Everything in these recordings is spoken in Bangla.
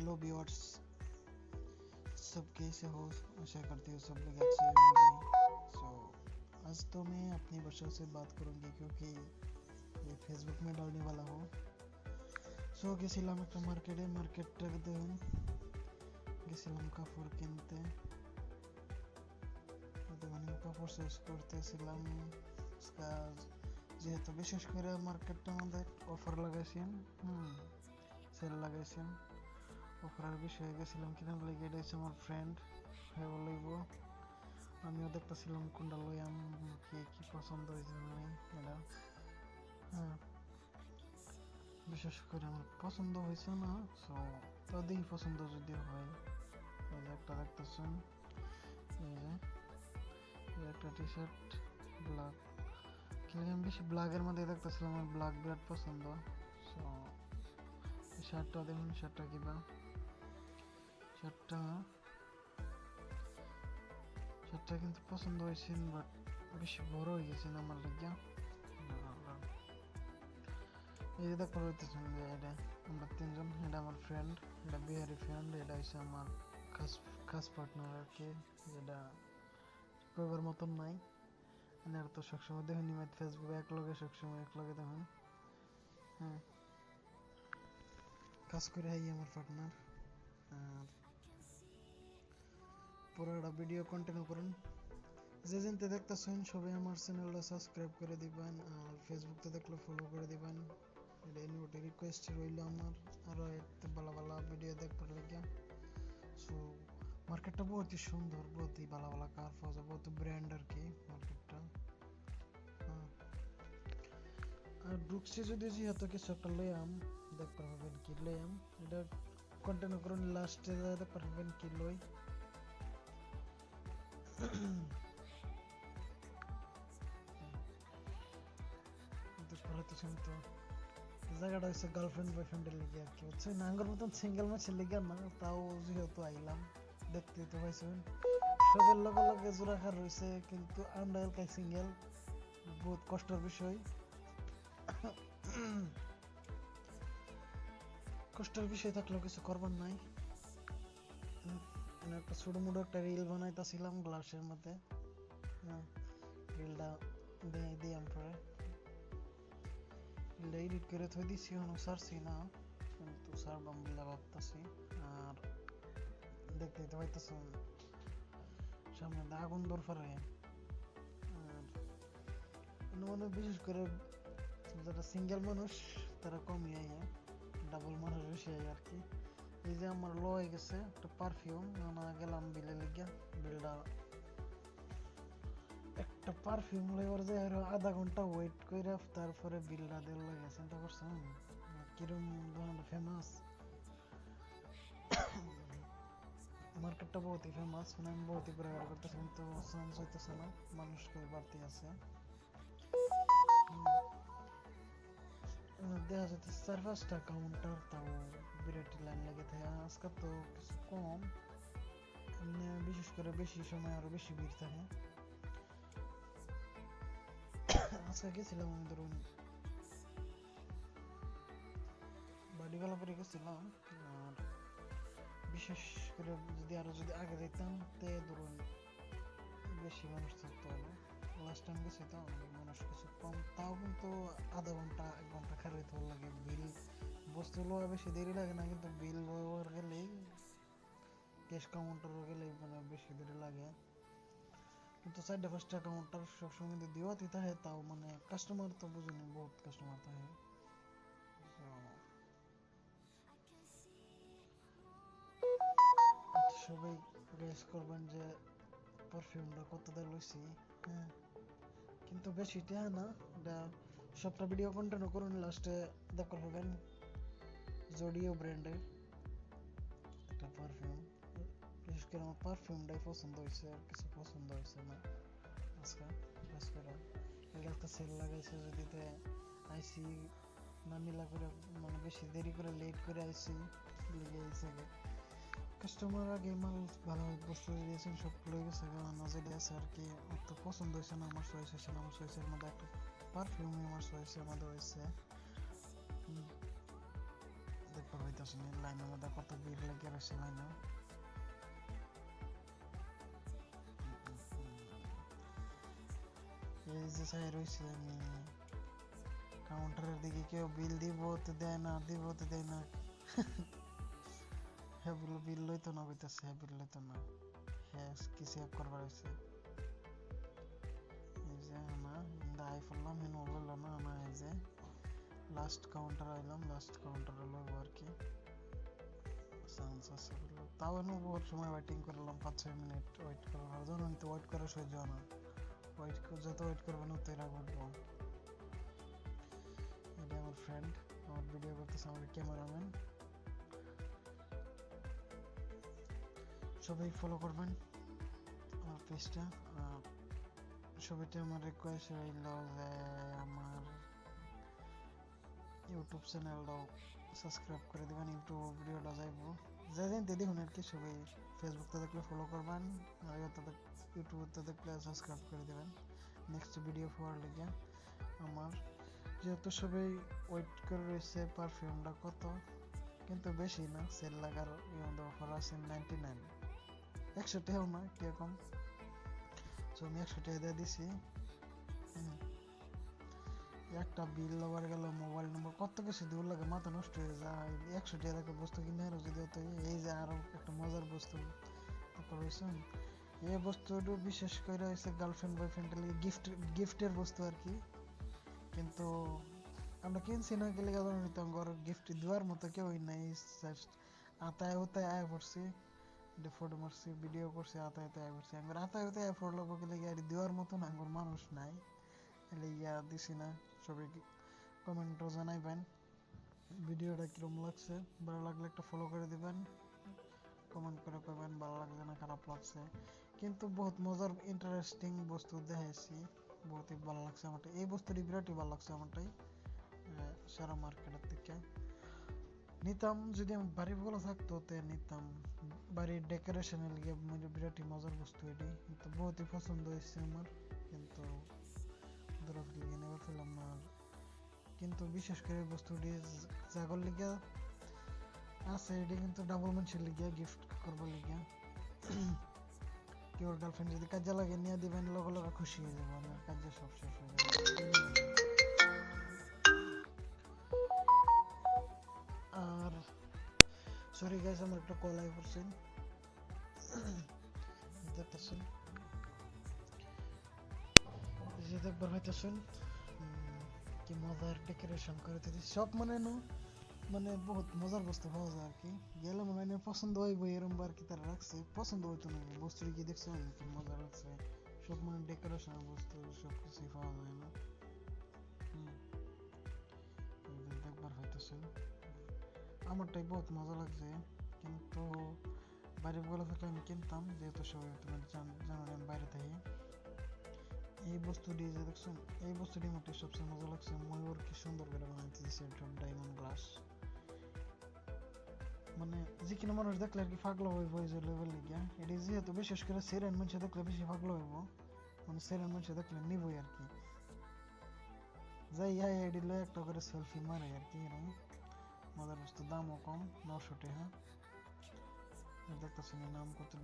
हेलो व्यूअर्स, सब कैसे हो? आशा करती हूँ सब लोग अच्छे होंगे। आज तो मैं अपनी भाषा से बात करूँगी क्योंकि ये फेसबुक में डालने वाला हूँ। গেছিলাম একটা মার্কেটটা দেখুন, গেছিলাম কাপড় কিনতে, মানে কাপড় শেষ করতেছিলাম। যেহেতু বিশেষ করে মার্কেটটা আমাদের অফার লাগাইছেন, সেল লাগাইছেন, অফারের বিষয়ে গেছিলাম কিনার লেগে। এটা হচ্ছে আমার ফ্রেন্ড, হ্যাঁ বলব। আমিও দেখতেছিলাম কোনটা লইয়াম, কি পছন্দ হয়েছে মানে এটা। হ্যাঁ, বিশেষ করে আমার পছন্দ হয়েছে না, সো তাদেরই পছন্দ যদি হয়। এই যে একটা দেখতেছেন, এই যে একটা টি শার্ট ব্ল্যাক, কিন্তু আমি বেশি ব্ল্যাকের মধ্যে দেখতেছিলাম, আমার ব্ল্যাক বিরাট পছন্দ। সো শার্টটা দেখুন, শার্টটা কিবা, শার্টটা কিন্তু পছন্দ হয়েছে, বাট বেশি বড় হয়ে গেছে না আমার লাগিয়া। এই যে দেখতে পাইতেছেন যে এটা আমরা তিনজন, এটা আমার ফ্রেন্ড, এটা বিহারি ফ্রেন্ড, এটা হচ্ছে আমার খাস পার্টনার আর কি। যেটা কইবার মতন নাই, আর তো সবসময় দেখুন ফেসবুকে সবসময় এক লগে দেখুন। হ্যাঁ, কাজ করে আমার পার্টনার। আর পুরোটা ভিডিও কন্টিনিউ করুন। যে যেনতে দেখতেছেন সবাই আমার চ্যানেলটা সাবস্ক্রাইব করে দিবেন, আর ফেসবুকতে দেখলে ফলো করে দিবেন। এটা ইনভিট রিকোয়েস্ট রইল আমার, আরও একটু ভালো ভালো ভিডিও দেখবার লাগিয়া। সো মার্কেটটা বহুত সুন্দর, বহুত ভালো ভালো কার পাওয়া যায়, বহুত ব্র্যান্ড আর কি মার্কেটটা। আর ঢুকছি যদি যেহেতু কিছু একটা লইয়াম, দেখতে পাবেন কি লইয়াম, এটা কন্টিনিউ করুন, লাস্টে দেখতে পারবেন কি লই। তো জায়গাটা হচ্ছে গার্লফ্রেন্ড বয়ফ্রেন্ডের লিগে আর কি, হচ্ছে নাঙ্গর মতন সিঙ্গেল মাছের লিগে না, তাও যেহেতু আইলাম দেখতে তো পাইছেন সবের লগে লগে জোড়াখার রয়েছে, কিন্তু আমরা এলাকায় সিঙ্গেল, বহুত কষ্টের বিষয়। কষ্টের বিষয় থাকলেও কিছু করবার নাই। একটা ছোট মোটো একটা রিল বানাইতেছিলাম গ্লাসের মধ্যে। রিলটা দিয়াম পরে এডিট করে থই দিছি, সারছি না, কিন্তু সারবাম বলে ভাবতেছি। আর দেখতেই তো পাইতেছেন সামনে আগুন দূর পারে। আর মানে বিশেষ করে যারা সিঙ্গেল মানুষ তারা কমই আয়, ডাবল মানুষ বেশি আয় আর কি। এই যে আমার লো হয়ে গেছে একটা পারফিউম, গেলাম বিলে লিগা, বিলটা একটা পারফিউম লইবার যে আরো আধা ঘন্টা ওয়েট করে তারপরে বিলটা দেওয়া লাগে। চিন্তা করছেন কিরম ধরনের ফেমাস মার্কেটটা, বহুতই ফেমাস, মানে আমি বহুতই ঘোরাঘুরি করতেছি, কিন্তু চান্স হইতেছে না, মানুষ খুবই বাড়তি আছে। দেখা যাচ্ছে 4-5টা কাউন্টার, তাও বিরাট লাইন লেগে থাকে। আজকে তো কিছু কম, বিশেষ করে বেশি সময় আরো বেশি ভিড় থাকে। আজকে গেছিলাম আমি ধরুন বাড়িওয়ালাপুরে গেছিলাম, আর বিশেষ করে যদি আগে যেতাম তে ধরুন বেশি মানুষ থাকতো না। লাস্ট টাইম গেছি তো মানুষ কিছু কম, তাও কিন্তু আধা ঘন্টা 1 ঘন্টা খারাইতে লাগে। বিল বস্তু লওয়া বেশি দেরি লাগে না, কিন্তু বিল লওয়ার গেলেই ক্যাশ কাউন্টারও গেলেই মানে বেশি দেরি লাগে। কিন্তু 4-5টা কাউন্টার সবসময় কিন্তু দিওয়াতি থাকে, তাও মানে কাস্টমার তো বুঝুনি, বহুত কাস্টমার থাকে। সবাই গেস করবেন যে পারফিউমটা কত দিয়ে লইছি। হ্যাঁ, কিন্তু বেশি টাকা না, এটা সবটা ভিডিও কন্টিনিউ করুন, লাস্টে দেখতে পাবেন জোডিও ব্র্যান্ডের একটা পারফিউম। বিশেষ করে আমার পারফিউমটাই পছন্দ হয়েছে, আর কিছু পছন্দ হয়েছে না। আজকে বিশেষ করে একটা সেল লাগাইছে, যদি আইসি না মিলা করে, মানে বেশি দেরি করে লেট করে আইসি লেগে আইসে। কাস্টমার আগে মাল ভালো বস্তু দিয়েছেন, সব লয়ে গেছে, নজর দিয়েছে আর কি। তো পছন্দ হয়েছে না, আমার চয়েস হয়েছে না, আমার চয়েসের মধ্যে একটা পারফিউম আমার চয়েসের মধ্যে হয়েছে। দেখতে হইতেছে না, লাইনের মধ্যে কত ভিড় লেগে রয়েছে লাইনে। এই যে চাই রয়েছে আমি কাউন্টারের দিকে, কেউ বিল দিব তো দেয় না, দিব তো দেয় না। হ্যাঁ বললো বিল লইতো না, কইতেছে হ্যাঁ বিল লইতো না, হ্যাঁ কিছু এক করবার হয়েছে। এই যে না আই পড়লাম, হেন বললো না না, এই যে লাস্ট কাউন্টার আইলাম, লাস্ট কাউন্টারে লইব আর কি। চান্স আছে বললো, তাও এনে বহুত সময় ওয়েটিং করলাম, 5-6 মিনিট ওয়েট করার জন্য। তো ওয়েট করে সহ্য না, ওয়েট যত ওয়েট করবো না তত রাগ উঠবো। এটা আমার ফ্রেন্ড, আমার ভিডিও করতেছে, আমার ক্যামেরাম্যান। সবাই ফলো করবেন আমার পেজটা। সবাইতে আমার রিকোয়েস্ট রইল যে আমার ইউটিউব চ্যানেলটাও সাবস্ক্রাইব করে দেবেন, ইউটিউব ভিডিওটা যাইব যে জানতে দেখুন আর কি। সবাই ফেসবুকতে দেখলে ফলো করবেন, আর ইউটিউবতে দেখলে সাবস্ক্রাইব করে দেবেন নেক্সট ভিডিও পাওয়ার লেগে। আমার যেহেতু সবাই ওয়েট করে রয়েছে পারফিউমটা কত, কিন্তু বেশি না, সেল লাগার অফার আছে 99, 100 টাকাও না, একটু কম। তো আমি 100 টাকা দিয়ে দিছি। একটা বিল লবার গেল, মোবাইল নম্বর, কত কিছু দূর লাগে, মাথা নষ্ট হয়ে যায়। 100 টাকা একটা বস্তু কিনে আরো যদি হতো। এই যে আরো একটা মজার বস্তু বুঝছেন, এই বস্তুটা বিশেষ করে হচ্ছে গার্লফ্রেন্ড বয়ফ্রেন্ড গিফটের বস্তু আর কি। কিন্তু আমরা কিনছি না, গেলে নিতাম, ঘর গিফট দেওয়ার মতো কেউ নাই। আতায় হতায় আয় পড়ছি, ফটো মারছি, ভিডিও করছি, আতায় হতায় আয় পড়ছি। আমার আতায় হতায় আয় পড়লো গেলে দেওয়ার মতো না, আমার মানুষ নাই, এলে ইয়া দিছি না। সবাই কমেন্টও জানাইবেন ভিডিওটা কিরম লাগছে, ভালো লাগলে একটা ফলো করে দিবেন, কমেন্ট করে কইবেন ভালো লাগছে না খারাপ লাগছে। কিন্তু বহুত মজার ইন্টারেস্টিং বস্তু দেখাইছি, বহুতই ভালো লাগছে আমার। এই বস্তুটি বিরাটই ভালো লাগছে আমারটাই, সারা মার্কেটের থেকে নিতাম। যদি আমার বাড়িগুলো থাকতো তে নিতাম, বাড়ির ডেকোরেশনের লিগে বিরাটই মজার বস্তু এটি, কিন্তু বহুতই পছন্দ হয়েছে আমার, কিন্তু ধরো লিগে নেবে ফেললাম না। কিন্তু বিশেষ করে বস্তুটি জাগর লিগে আছে, এটি কিন্তু ডাবল মানুষের লিগে গিফট করবার লিগে। কেউ গার্লফ্রেন্ড যদি কাজে লাগে নিয়ে দিবেন, লগে লগে খুশি হয়ে যাবো, আমার কাজে সব শেষ হয়ে যাবে। আর সরি গাইস, আমার একটা কল আই পড়ছে, দেখতেছেন যে দেখবার হইতেছেন কি মজার ডেকোরেশন করে দিতে সব, মানে বহুত মজার বস্তু পাওয়া যায় আর কি। গেলে মনে হয় পছন্দ হইব এরম আর কি, তারা রাখছে পছন্দ হইতো না বস্তু কি দেখছো কি মজা লাগছে। সব ডেকোরেশনের বস্তু সব কিছুই পাওয়া যায় না। দেখবার হইতেছেন আমারটাই বহুত মজা লাগছে, কিন্তু বাইরে বলা থাকলে আমি কিনতাম, যেহেতু সবাই তোমার জানো আমি বাইরে থাকি। এই বস্তুটি যে দেখছেন, এই বস্তুটি আমার সবচেয়ে মজা লাগছে। ময়ূর কি সুন্দর করে বানাইতে দিয়েছে, ডায়মন্ড গ্লাস, মানে যে কিনা মানুষ দেখলে আর কি পাগল হইব এই যে লেভেল লিগা। এটি যেহেতু বিশেষ করে সেরেন মানুষ দেখলে বেশি পাগল হইব, মানে সেরেন মানুষ দেখলে নিবই আর কি। যাই এটি লয়ে একটা করে সেলফি মারে আর কি, এরকম মজার বস্তু। দামও কম, 900 টাকা। দেখতেছেন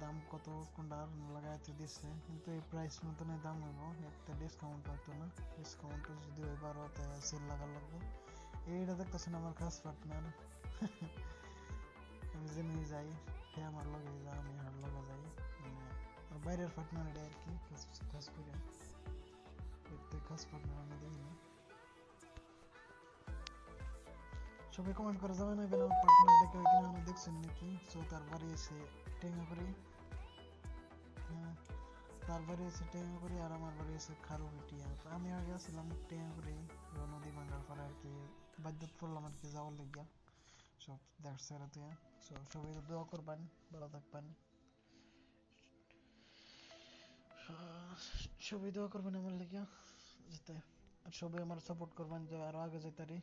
দাম কত কোনটার লাগাইতে দিচ্ছে, কিন্তু এই প্রাইস মতন দাম হইব, একটা ডিসকাউন্ট হইতো না। ডিসকাউন্ট যদি হইব আরো সেল লাগার লাগবে। এইটা দেখতেছেন আমার খাস পার্টনার, আমি যেন যাই সে আমার লগে যা, আমি হার লগে যাই, মানে বাইরের পার্টনার এটা আর কি। খাস করে খাস পার্টনার আমি দেখি না। সবাই কমেন্ট করে জানাই নেবেন আমার পার্টনার দেখে কিনা আপনি দেখছেন নাকি। সো তার বাড়ি এসে টেঙ্গাপুরি, হ্যাঁ তার বাড়ি এসে টেঙ্গাপুরি, আর আমার বাড়ি এসে খারুপিটিয়া। আমি আগে আসছিলাম টেঙ্গাপুরি, নদী ভাঙ্গার পরে আর কি বাধ্যত পড়লাম আর কি যাওয়ার লেগে সব দেখছে তুই। সো সবাই দোয়া করবেন, ভালো থাকবেন, সবাই দোয়া করবেন আমার লেগে যাতে, সবাই আমার সাপোর্ট করবেন যে আরো আগে যেতে পারি।